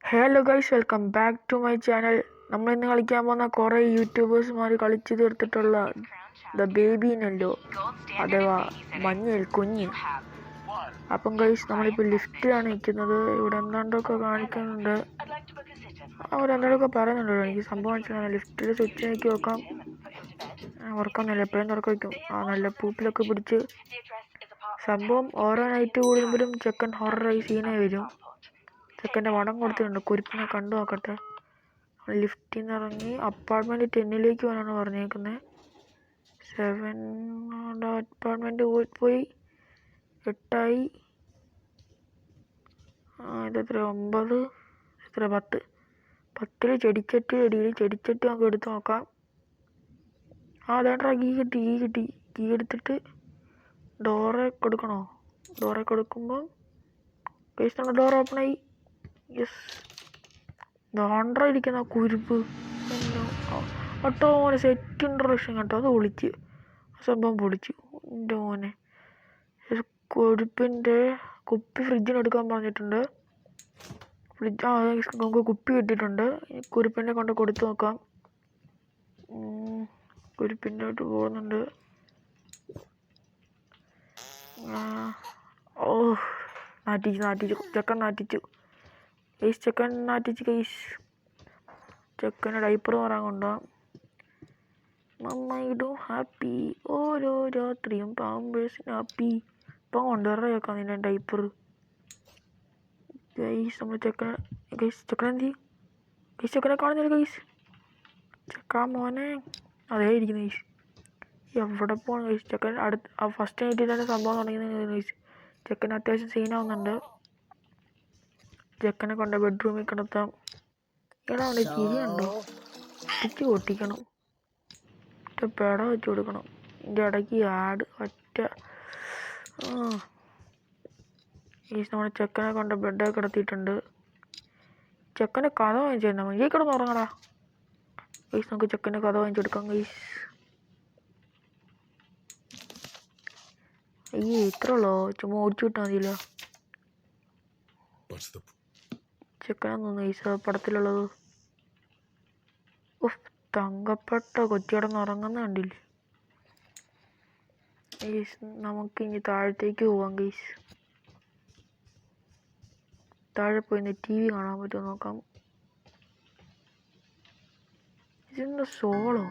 Hello guys, welcome back to my channel. നമ്മൾ ഇന്ന് കളിക്കാൻ പോകുന്ന കുറേ യൂട്യൂബേഴ്സുമാർ കളിച്ചു തീർത്തിട്ടുള്ള ദ ബേബിനല്ലോ, അഥവാ മഞ്ഞയിൽ കുഞ്ഞ്. അപ്പം ഗൈസ്, നമ്മളിപ്പോൾ ലിഫ്റ്റിലാണ് നിൽക്കുന്നത്. ഇവിടെ എന്താണ്ടൊക്കെ കാണിക്കുന്നുണ്ട്, അവരെന്താണ്ടൊക്കെ പറയുന്നുണ്ടോ. എനിക്ക് സംഭവം വെച്ചാൽ ലിഫ്റ്റിൽ സ്വിച്ച് നോക്കി നോക്കാം. ഉറക്കൊന്നുമില്ല, എപ്പോഴും തുറക്കം വയ്ക്കും. നല്ല പൂപ്പിലൊക്കെ പിടിച്ച് സംഭവം ഓരോ നൈറ്റ് കൂടുമ്പോഴും ചെക്കൻ ഹൊറർ സീനെ വരും. ചെക്കൻ്റെ വടം കൊടുത്തിട്ടുണ്ട്, കുരിപ്പിനെ കണ്ടു നോക്കട്ടെ. ലിഫ്റ്റിൽ നിന്ന് ഇറങ്ങി അപ്പാർട്ട്മെൻറ്റ് 10 പോകാനാണ് പറഞ്ഞേക്കുന്നത്. 7 അപ്പാർട്ട്മെൻറ്റ് പോയി 8 ഇതെത്ര 9 എത്ര 10 ചെടിച്ചട്ടി അടിയിൽ ചെടിച്ചട്ടി നമുക്ക് എടുത്ത് നോക്കാം. അതേണ്ടാ കീ കിട്ടി. കീ എടുത്തിട്ട് ഡോറെ കൊടുക്കണോ? ഡോറെ കൊടുക്കുമ്പോൾ പേസ്റ്റ് നമ്മുടെ ഡോർ ഓപ്പണായി. യെസ്, ദാണ്ട്ര ഇരിക്കുന്ന കുരുപ്പ് കേട്ടോ മോനെ. സെറ്റ് ഇൻട്രൊഡക്ഷൻ കേട്ടോ, അത് പൊളിച്ച് സംഭവം പൊളിച്ചു എൻ്റെ മോനെ. കുരുപ്പിൻ്റെ കുപ്പി ഫ്രിഡ്ജിന് എടുക്കാൻ പറഞ്ഞിട്ടുണ്ട്. നമുക്ക് കുപ്പി കിട്ടിയിട്ടുണ്ട്. കുരുപ്പിൻ്റെ കൊണ്ട് കൊടുത്തു നോക്കാം. കുരുപ്പിൻ്റെ ആയിട്ട് പോകുന്നുണ്ട്. നാറ്റിച്ചു ചെക്കൻ നാറ്റിച്ചു. ചെക്കൻ നാറ്റിച്ച് കൈസ്. ചെക്കന് ഡൈപ്പർ മാറാൻ കൊണ്ടുപോകാം. നന്നായിടും ഹാപ്പി ഓരോ രാത്രിയും പാമ്പേഴ്സിന് ഹാപ്പി. ഇപ്പം കൊണ്ടുവരാൻ കേൾക്കാം നിന്നെ ഡൈപ്പർ. ഗൈസ് നമ്മൾ ചെക്കനെന്തി ചെക്കനെ കാണുന്നില്ല ഗൈസ്. ചെക്കാൻ മോനെ അതേ ഇരിക്കുന്നു ഗൈസ്. എവിടെ പോകണം ഗൈസ്? ചെക്കൻ ഫസ്റ്റ് നൈറ്റിൽ തന്നെ സംഭവം തുടങ്ങുന്നത് ഗൈസ്. ചെക്കൻ അത്യാവശ്യം സീനാവുന്നുണ്ട്. ചെക്കനെ കൊണ്ട് ബെഡ്റൂമിൽ കിടത്താം. എടാ അവൻ്റെ ചിരിയുണ്ടോ? പിച്ച് പൊട്ടിക്കണം, പെട വെച്ച് കൊടുക്കണം. ഇതിൻ്റെ ഇടയ്ക്ക് ഒറ്റ നമ്മുടെ ചെക്കനെ കൊണ്ട് ബെഡൊക്കെ കിടത്തിയിട്ടുണ്ട്. ചെക്കൻ്റെ കഥ വാങ്ങിച്ചിരുന്ന ഈ കിടന്ന് ഉറങ്ങടാ ഗൈസ്. നമുക്ക് ചെക്കൻ്റെ കഥ വാങ്ങിച്ചെടുക്കാം ഗൈസ്. ഇത്ര ഉള്ളോ? ചുമ്മാ ഓടിച്ചു വിട്ടാൽ മതിയല്ലോ. ചെക്കനാന്ന് തോന്നുന്നു ഗൈസ് പടത്തിലുള്ളത്. തങ്കപ്പെട്ട കൊച്ചിടന്ന് ഉറങ്ങുന്ന കണ്ടില്ലേ ഗൈസ്. നമുക്ക് ഇനി താഴത്തേക്ക് പോവാം ഗൈസ്. താഴെ പോയി TV കാണാൻ പറ്റുമോ നോക്കാം. ഇതെന്താ സോളോ?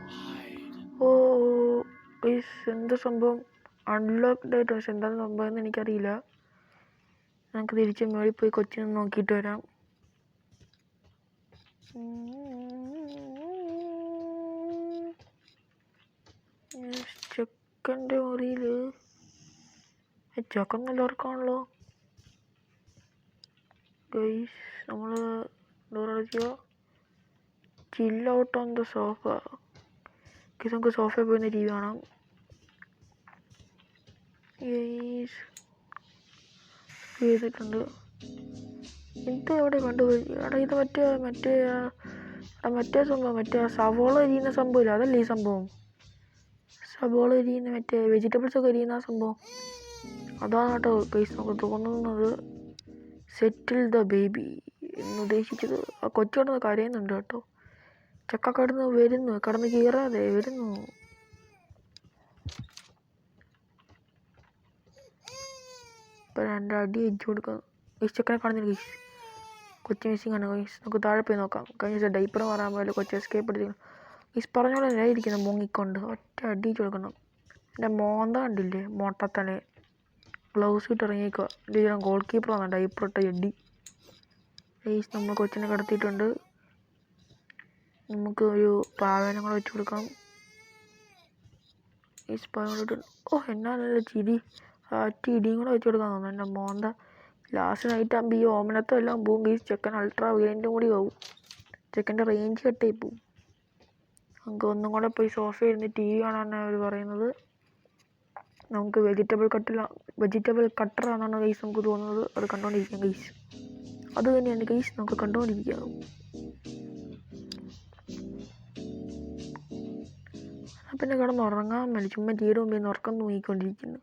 ഓ ഗൈസ്, എന്താ സംഭവം? അൺലോക്ക്ഡ് ആയിട്ട്. പക്ഷെ എന്താ സംഭവം എന്ന് എനിക്കറിയില്ല. നമുക്ക് തിരിച്ച് മേളിൽ പോയി കൊച്ചിനെ നോക്കിയിട്ട് വരാം. ചെക്കൻ്റെ മുറിയിൽ ചെക്കൻ നല്ല ഉറക്കമാണല്ലോ ഗൈസ്. നമ്മൾ ഡോറടിക്കുക. ചില്ല ഔട്ട് ഓൺ ദ സോഫ. നമുക്ക് സോഫയിൽ പോയി TV കാണാം ഗൈസ്. ചെയ്തിട്ടുണ്ട്. ഇത് എവിടെ കണ്ടുപോയി? എടാ ഇത് മറ്റേ സംഭവം, മറ്റേ സവോള എരിയുന്ന സംഭവമില്ല, അതല്ലേ ഈ സംഭവം? സവോള എരിയുന്ന മറ്റേ വെജിറ്റബിൾസ് ഒക്കെ എരിയുന്ന ആ സംഭവം അതാണ് കേട്ടോ ഗൈസ്. നമുക്ക് തോന്നുന്നത് സെറ്റിൽ ദ ബേബി എന്ന് ഉദ്ദേശിച്ചത്. ആ കൊച്ചു കിടന്ന് കരയുന്നുണ്ട് കേട്ടോ. ചക്ക കടന്ന് കീറാതെ വരുന്നു. ഇപ്പം 2 അടി അടിച്ചു കൊടുക്കാം ഗൈസ്. ചെക്കനെ കാണുന്നില്ല ഗൈസ്. കൊച്ചു മിസ്സിങ് ആണ് ഗൈസ്. നമുക്ക് താഴെ പോയി നോക്കാം. കഴിഞ്ഞ ദിവസം ഡൈപ്പർ മാറാൻ പോയാലും കൊച്ചു എസ്കേപ്പ് എടുത്തിരിക്കണം ഗൈസ്. പറഞ്ഞോളെ ഇരിക്കുന്നത് മുങ്ങിക്കൊണ്ട് ഒറ്റ അടിച്ചു കൊടുക്കണം. എൻ്റെ മോന്ത കണ്ടില്ലേ? മൊട്ടത്തനെ ഗ്ലൗസ് ഇട്ട് ഇറങ്ങിയേക്കുക. ഇതിനെ ഗോൾ കീപ്പർ വന്ന ഡൈപ്പർ ഇട്ട എഡി ഗൈസ്. നമ്മൾ കൊച്ചിനെ കിടത്തിയിട്ടുണ്ട്. നമുക്ക് ഒരു പാവേനം കൂടെ വെച്ച് കൊടുക്കാം ഗൈസ്. പാവം. എന്നാ നല്ല ചിരി. ഇടിയും കൂടെ വെച്ച് കൊടുക്കാൻ തോന്നുന്നു. എൻ്റെ മോന്ത ലാസ്റ്റ് നൈറ്റ് ആകുമ്പോൾ ഈ ഓമനത്തും എല്ലാം പോവും ഗൈസ്. ചെക്കൻ അൾട്രാ വയലൻറ്റും കൂടി ആവും. ചെക്കൻ്റെ റേഞ്ച് കട്ടായി പോവും. നമുക്ക് ഒന്നും കൂടെ പോയി സോഫയിൽ ഇരുന്ന് TV കാണാനാണ് അവർ പറയുന്നത്. നമുക്ക് വെജിറ്റബിൾ കട്ടറാണെന്നാണ് ഗൈസ് നമുക്ക് തോന്നുന്നത്. അത് കണ്ടുകൊണ്ടിരിക്കാം ഗൈസ്. അത് തന്നെയാണ് ഗൈസ്, നമുക്ക് കണ്ടുകൊണ്ടിരിക്കാം. പിന്നെ കിടന്നുറങ്ങാൻ വേണ്ടി ചുമ്മാ TV മുമ്പിൽ നിന്ന് ഉറക്കം തൂങ്ങിക്കൊണ്ടിരിക്കുന്നു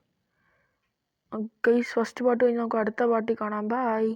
ഗൈസ്. ഫസ്റ്റ് പാർട്ട് കഴിഞ്ഞ് നമുക്ക് അടുത്ത പാർട്ടിൽ കാണാം. ബൈ.